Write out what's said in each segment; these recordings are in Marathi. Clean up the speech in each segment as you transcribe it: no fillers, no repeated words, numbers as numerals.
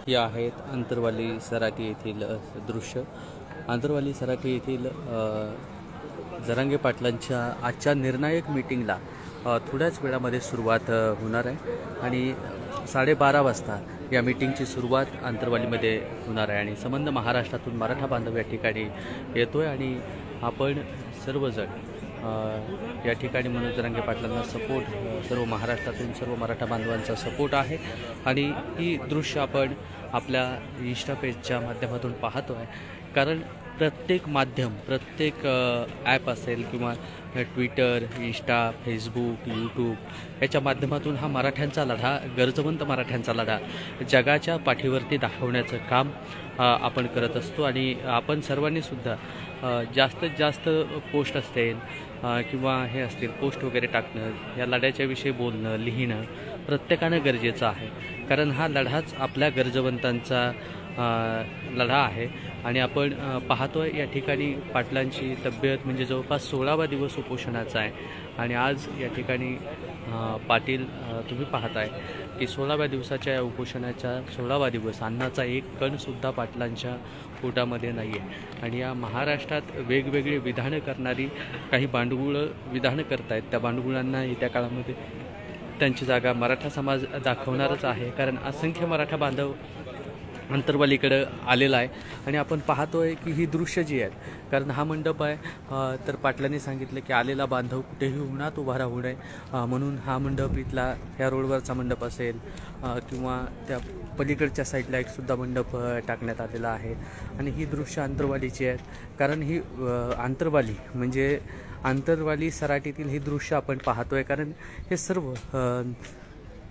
ही आहेत आंतरवाली सराटी येथील दृश्य। आंतरवाली सराटी येथील जरांगे पाटलांच्या आजच्या निर्णायक मीटिंगला थोड्याच वेळामध्ये सुरुवात होणार आहे आणि 12:30 वाजता या मीटिंगची सुरुवात आंतरवालीमध्ये होणार आहे आणि संबंध महाराष्ट्रातून मराठा बांधव या ठिकाणी येतोय आणि आपण सर्वजण या ठिकाणी मनोज जरांगे पाटलांना सपोर्ट सर्व महाराष्ट्रातून सर्व मराठा बांधवांचा सपोर्ट आहे आणि ही दृश्य आपण आपल्या इंस्टा पेजच्या माध्यमातून पाहतो आहे। कारण प्रत्येक माध्यम प्रत्येक ॲप असेल किंवा ट्विटर, इंस्टा, फेसबुक, यूट्यूब याच्या माध्यमातून हा मराठ्यांचा लढा, गरजवंत मराठ्यांचा लढा जगाच्या पाठीवरती दाखवण्याचं काम आपण करत असतो आणि आपण सर्वांनी सुद्धा जास्तीत जास्त पोस्ट असतील किंवा हे असतील पोस्ट वगैरे टाकणं, या लढ्याच्या विषयी बोलणं, लिहिणं प्रत्येकानं गरजेचं आहे। कारण हा लढाच आपल्या गरजवंतांचा लढा आहे आणि आपण पाहतोय या ठिकाणी पाटलांची तब्येत म्हणजे जवळपास 16वा दिवस उपोषणाचा आहे आणि आज या ठिकाणी पाटील तुम्ही पाहताय की 16व्या दिवसाच्या या उपोषणाच्या 16वा दिवस अन्नाचा एक कणसुद्धा पाटलांच्या पोटामध्ये नाही आहे आणि या महाराष्ट्रात वेगवेगळी विधानं करणारी काही बांडगुळं विधानं करतायत। त्या बांडगुळांना येत्या काळामध्ये त्यांची जागा मराठा समाज दाखवणारच आहे। कारण असंख्य मराठा बांधव अंतरवालीकडे आलेला आहे आणि आपण पाहतोय की ही दृश्य जी आहेत, कारण हा मंडप आहे तर पाटलांनी सांगितलं की आलेला बांधव कुठेही उन्हात उभा राहू नये म्हणून हा मंडप इथला ह्या रोडवरचा मंडप असेल किंवा त्या पलीकडच्या साईडला एक सुद्धा मंडप टाकण्यात आलेला आहे आणि ही दृश्य अंतरवालीची आहेत। कारण ही अंतरवाली म्हणजे आंतरवाली सराटीतील ही दृश्य आपण पाहतोय कारण हे सर्व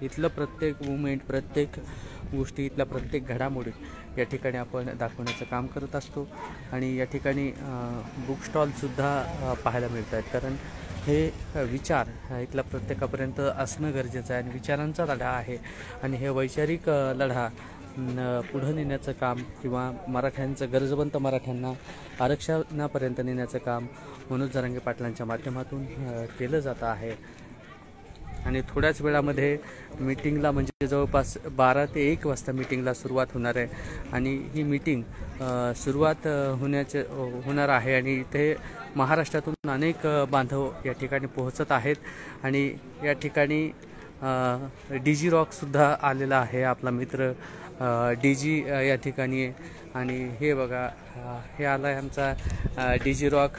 इथलं प्रत्येक मुवमेंट, प्रत्येक गोष्टी, इथल्या प्रत्येक घडामोडी या ठिकाणी आपण दाखवण्याचं काम करत असतो आणि या ठिकाणी बुक स्टॉलसुद्धा पाहायला मिळत आहेत। कारण हे विचार इथल्या प्रत्येकापर्यंत असणं गरजेचं आहे आणि विचारांचा लढा आहे आणि हे वैचारिक लढा पुढं नेण्याचं काम किंवा मराठ्यांचं गरजवंत मराठ्यांना आरक्षणापर्यंत नेण्याचं काम मनोज जरांगे पाटलांच्या माध्यमातून केलं जातं आहे आणि थोड्याच वेळामध्ये मीटिंगला म्हणजे जवळपास 12 ते 1 वाजता मीटिंगला सुरुवात होणार आहे आणि ही मीटिंग सुरुवात होणार आहे आणि इथे महाराष्ट्रातून अनेक बांधव या ठिकाणी पोहोचत आहेत आणि या ठिकाणी DG रॉकसुद्धा आलेला आहे, आपला मित्र DG या ठिकाणी आहे आणि हे बघा हे आला आहे आमचा DG रॉक।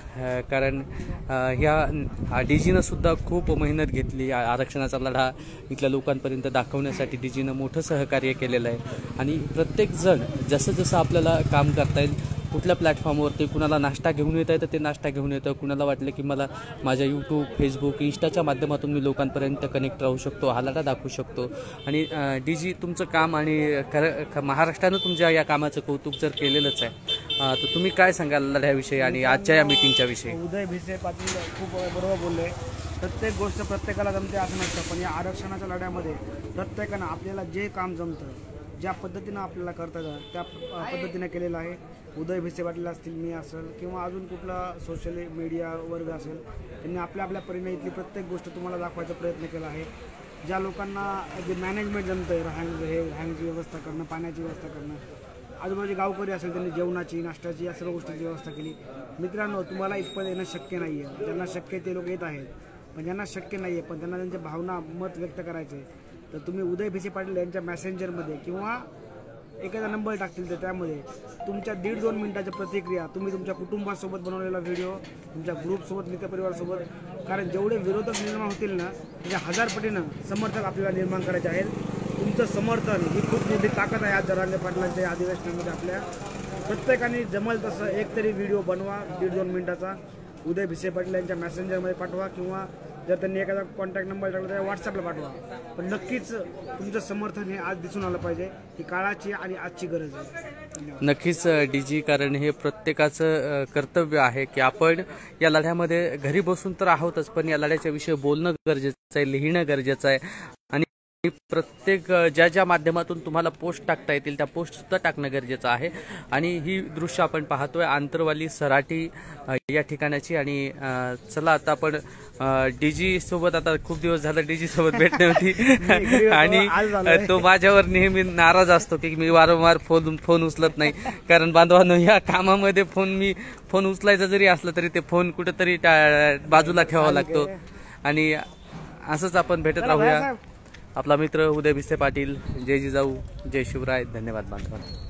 कारण ह्या DGनं सुद्धा खूप मेहनत घेतली आरक्षणाचा लढा इथल्या लोकांपर्यंत दाखवण्यासाठी। DGनं मोठं सहकार्य केलेलं आहे आणि प्रत्येकजण जसं जसं आपल्याला काम करता येईल कुठल्या प्लॅटफॉर्मवरती कुणाला नाश्ता घेऊन येता येतं ते नाश्ता घेऊन येतं, कुणाला वाटलं की मला माझ्या यूट्यूब, फेसबुक, इंस्टाच्या माध्यमातून मी लोकांपर्यंत कनेक्ट राहू शकतो, हा लढा दाखवू शकतो आणि DG तुमचं काम आणि महाराष्ट्रानं तुमच्या या कामाचं कौतुक जर केलेलंच आहे तर तुम्ही काय सांगाल लढ्याविषयी आणि आजच्या या मीटिंगच्या विषयी? उदय भिसे पाटील खूप बरोबर बोलले। प्रत्येक गोष्ट प्रत्येकाला जमते असं नसतं, पण या आरक्षणाच्या लढ्यामध्ये प्रत्येकानं आपल्याला जे काम जमतं, ज्या पद्धतीनं आपल्याला करता येतं त्या पद्धतीने केलेलं आहे। उदय भिसे पाटील असतील, मी असेल किंवा अजून कुठला सोशल मीडिया वर्ग असेल, त्यांनी आपल्या परीने इथली प्रत्येक गोष्ट तुम्हाला दाखवायचा प्रयत्न केला आहे। ज्या लोकांना जे मॅनेजमेंट जमतं आहे, राहण्याची व्यवस्था करणं, पाण्याची व्यवस्था करणं, आजूबाजूचे गावकरी असेल त्यांनी जेवणाची, नाश्त्याची या सर्व गोष्टींची व्यवस्था केली। मित्रांनो, तुम्हाला इथपर्यंत येणं शक्य नाही आहे, ज्यांना शक्य ते लोक येत आहेत, पण ज्यांना शक्य नाही आहे पण त्यांना त्यांच्या भावना मत व्यक्त करायचे तर तुम्ही उदय भिसे पाटील यांच्या मेसेंजरमध्ये किंवा एखादा नंबर टाकतील तर त्यामध्ये तुमच्या 1.5-2 मिनिटाच्या प्रतिक्रिया तुम्ही तुमच्या कुटुंबासोबत बनवलेला व्हिडिओ, तुमच्या ग्रुपसोबत, मित्रपरिवारासोबत, कारण जेवढे विरोधक निर्माण होतील ना म्हणजे 1000 पटीनं समर्थक आपल्याला निर्माण करायचे आहेत। तुमचं समर्थन ही खूप मोठी ताकद आहे आज जरांगे पाटलांच्या अधिवेशनामध्ये। आपल्या प्रत्येकाने जमल तसं एक तरी व्हिडिओ बनवा 1.5-2 मिनिटाचा, उदय भिसे पाटील यांच्या मेसेंजरमध्ये पाठवा किंवा जर त्यांनी एखादा कॉन्टॅक्ट नंबर टाकला तर व्हॉट्सअपला पाठवा, पण नक्कीच तुमचं समर्थन हे आज दिसून आलं पाहिजे। ही काळाची आणि आजची गरज आहे। नक्कीच DG, कारण हे प्रत्येकाचं कर्तव्य आहे की आपण या लढ्यामध्ये घरी बसून तर आहोतच पण या लढ्याच्या विषयी बोलणं गरजेचं आहे, लिहिणं गरजेचं आहे आणि प्रत्येक ज्या माध्यमातून तुम्हाला पोस्ट टाकता येतील त्या पोस्ट सुद्धा टाकणं गरजेचं आहे आणि ही दृश्य आपण पाहतोय आंतरवाली सराटी या ठिकाणाची आणि चला आता आपण डीजी सोबत आता खूप दिवस झालं डीजी सोबत भेट नव्हती घरी होतो, आणि आज झालोय. तो माझ्यावर नेहमी नाराज असतो की मी वारंवार फोन उचलत नाही. कारण बांधवांनो, या कामामध्ये फोन उचलायचा जरी असला तरी ते फोन कुठेतरी बाजूला ठेवावा लागतो. आणि असंच आपण भेटत राहूया. आपला मित्र उदय भिसे पाटील. जय जिजाऊ, जय शिवराय. धन्यवाद बांधवांनो.